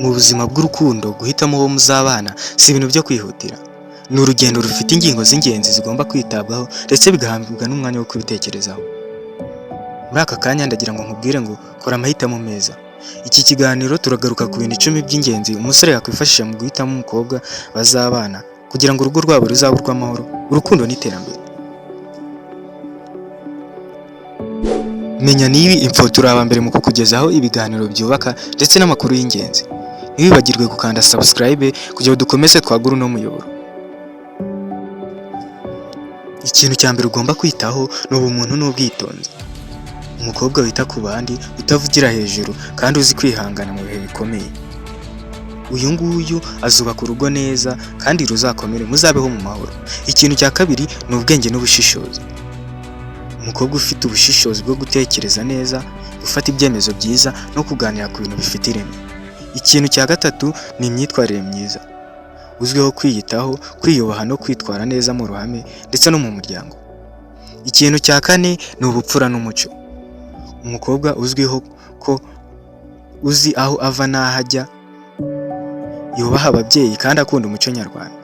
Mu buzima bw'urukundo guhitamo uwo muzabana si ibintu byo kwihutira. Ni urugendo rufite ingingo z'ingenzi zigomba kwitabwaho ndetse bigahabwa n'umwanya wo kubitekerezaho. Muri aka kanya ndagira ngo nkubwire ngo kora amahitamo meza. Iki kiganiro turagaruka ku bintu 10 by'ingenzi umusore yakwifashisha mu guhitamo umukobwa bazabana kugira ngo urugo rwabo ruzabe urw'amahoro, urukundo n'iterambere. Menya niba info turaba mbere mu kukugezaho ibiganiro byubaka ndetse n'amakuru y'ingenzi. Ntiwibagirwe gukanda subscribe kugira ngo dukomeze twagura uno muyoboro. Ikintu cya mbere ugomba kwitaho ni ubumuntu n'ubwitonzi. Umukobwa wita ku bandi, utavugira hejuru kandi uzi kwihangana mu bihe bikomeye. Uyu nguyu azubaka urugo neza kandi ruzakomere muzabeho mu mahoro. Ikintu cya kabiri ni ubwenge n'ubushishozi. Umukobwa ufite ubushishozi bwo gutekereza neza, gufata ibyemezo byiza no kuganira ku bintu bifite ireme. Ikintu cya gatatu ni imyitwarire myiza. Uzwiho kwiyitaho, kwiyubaha no kwitwara neza mu ruhame ndetse no mu muryango. Ikintu cya kane ni ubupfura n'umuco. Umukobwa uzwiho ko uzi aho ava n'aho ajya, yubaha ababyeyi kandi akunda umuco nyarwanda.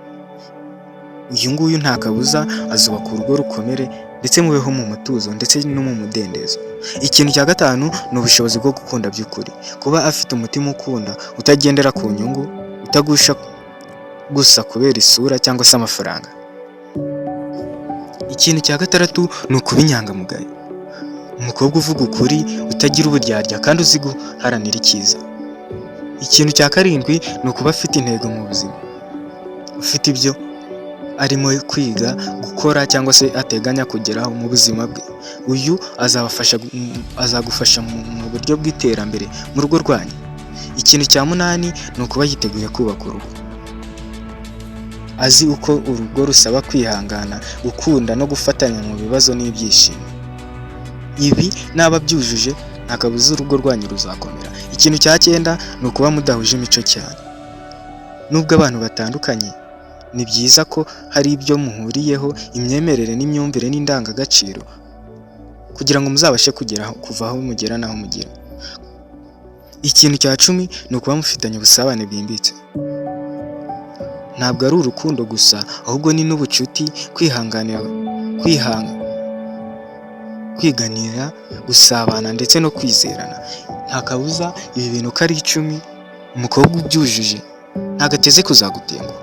Uyu nguyu nta kabuza azubaka urugo rukomere ndetse mubeho mu mutuzo ndetse no mu mudendezo. Ikintu cya gatanu ni ubushobozi bwo gukunda by'ukuri. Kuba afite umutima ukunda, utagendera ku nyungu, utagusha gusa kubera isura cyangwa se amafaranga. Ikintu cya gatandatu ni ukuba inyangamugayo. Umukobwa uvuga ukuri, utagira uburyarya kandi uzi guharanira icyiza. Ikintu cya karindwi ni ukuba afite intego mu buzima. Ufite ibyo arimo kwiga gukora cyangwa se ateganya kugeraho mu buzima bwe. Uyu azagufasha mu buryo bw'iterambere mu rugo rwanyu. Ikintu cya munani ni ukuba yiteguye kubaka urugo. Azi uko urugo rusaba kwihangana, gukunda no gufatanya mu bibazo n'ibyishimo. Ibi naba byujuje nta kabuza urugo rwanyu ruzakomera. Ikintu cya 9 ni ukuba mudahuje imico cyane. Nubwo abantu batandukanye, ni byiza ko hari ibyo muhuriyeho, imyemerere n'imyumvire n'indangagaciro kugira ngo muzabashe kuva aho mugera naho mugera. Ikintu cya 10 ni ukuba mufitanye ubusabane bwimbitse. Ntabwo ari urukundo gusa, ahubwo ni n'ubucuti, kwiganira, gusabana ndetse no kwizerana. Nta kabuza ibi bintu ko ari 10 umukobwa ubyujuje ntabwo ateze kuzagutenguha.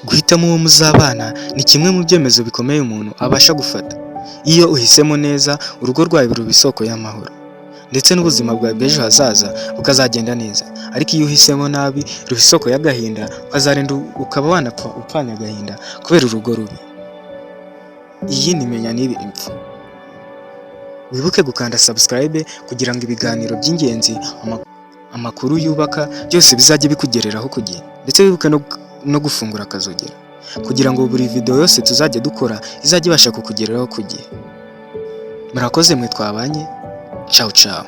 Guhitamo uwo muzabana ni kimwe mu byemezo bikomeye umuntu abasha gufata. Iyo uhisemo neza, urugo rwawe ruba isoko y'amahoro ndetse n'ubuzima bwawe bw'ejo hazaza bukazagenda neza. Ariko iyo uhisemo nabi, ruba isoko y'agahinda, ukazarinda ukaba wanapfa upfanye agahinda kubera urugo rubi. Iyi ni Menya niba info. Wibuke gukanda subscribe kugira ngo ibiganiro by'ingenzi, amakuru yubaka byose bizajye bikugereraho ku gihe. Ndetse wibuke no gufungura akazogera kugira ngo buri video yose tuzajya dukora izajye ibasha kukugereraho ku gihe. Murakoze mwe twabanye. Ciao ciao.